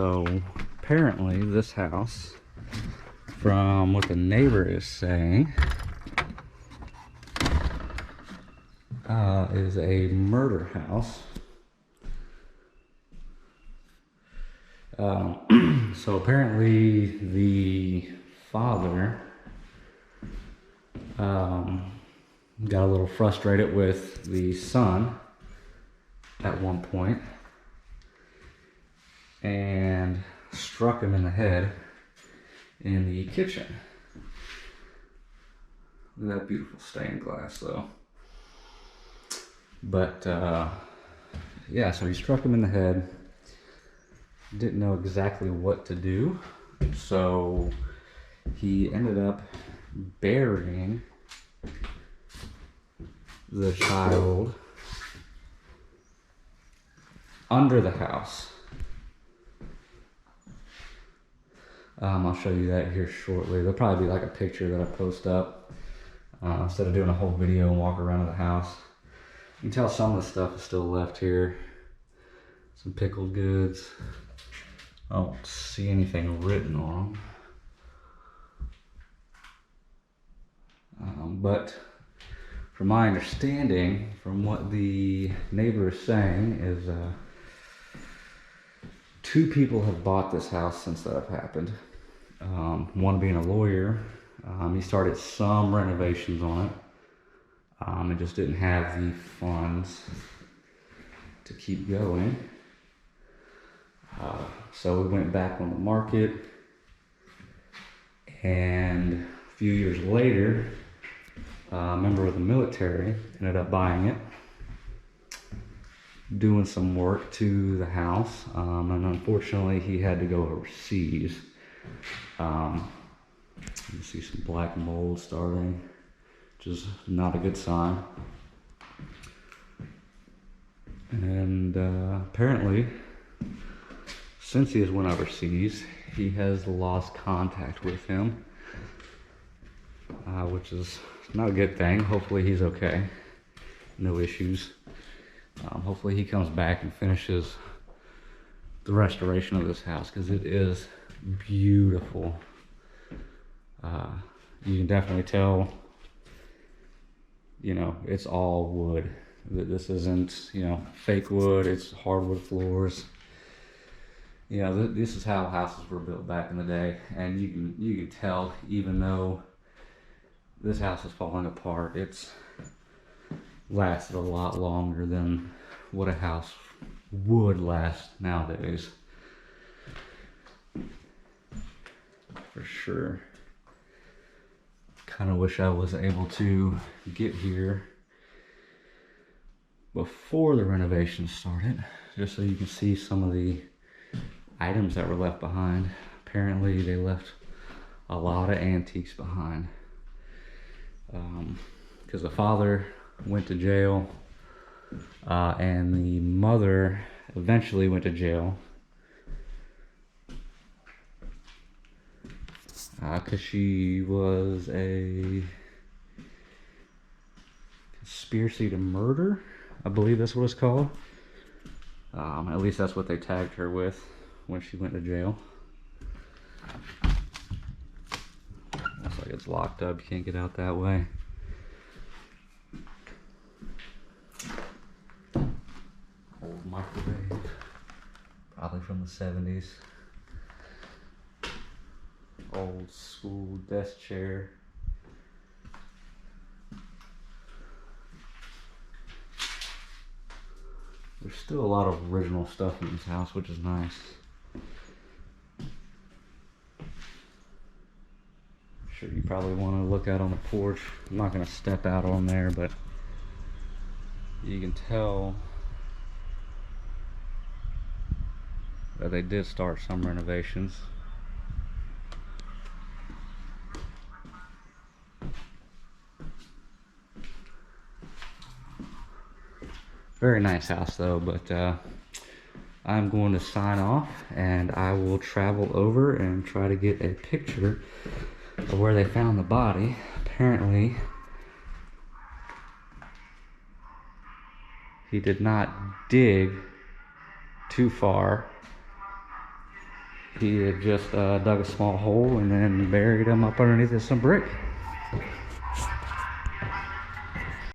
So apparently this house, from what the neighbor is saying, is a murder house. So apparently the father got a little frustrated with the son at one point and struck him in the head in the kitchen. Look at that beautiful stained glass though. But yeah, so he struck him in the head. Didn't know exactly what to do, so he ended up burying the child under the house. I'll show you that here shortly. There'll probably be like a picture that I post up instead of doing a whole video and walk around the house. You can tell some of the stuff is still left here. Some pickled goods. I don't see anything written on them. But from my understanding, from what the neighbor is saying, is two people have bought this house since that have happened. One being a lawyer. He started some renovations on it. It just didn't have the funds to keep going. So we went back on the market, and a few years later, a member of the military ended up buying it, doing some work to the house, and unfortunately he had to go overseas. You see some black mold starting, which is not a good sign. And apparently, since he has went overseas, he has lost contact with him, which is not a good thing. Hopefully he's okay, no issues. Hopefully he comes back and finishes the restoration of this house, because it is beautiful. You can definitely tell, you know, it's all wood. This isn't, you know, fake wood. It's hardwood floors. You know, this is how houses were built back in the day, and you can tell, even though this house is falling apart, it's lasted a lot longer than what a house would last nowadays, for sure. Kind of wish I was able to get here before the renovation started, just so you can see some of the items that were left behind. Apparently they left a lot of antiques behind, because the father went to jail, and the mother eventually went to jail because she was a conspiracy to murder, I believe that's what it's called. At least that's what they tagged her with when she went to jail. Looks like it's locked up, you can't get out that way. Old microwave, probably from the 70s. Old school desk chair. There's still a lot of original stuff in this house, which is nice. I'm sure you probably want to look out on the porch. I'm not going to step out on there, but you can tell that they did start some renovations. Very nice house though, but I'm going to sign off, and I will travel over and try to get a picture of where they found the body. Apparently, he did not dig too far He had just dug a small hole and then buried them up underneath some brick.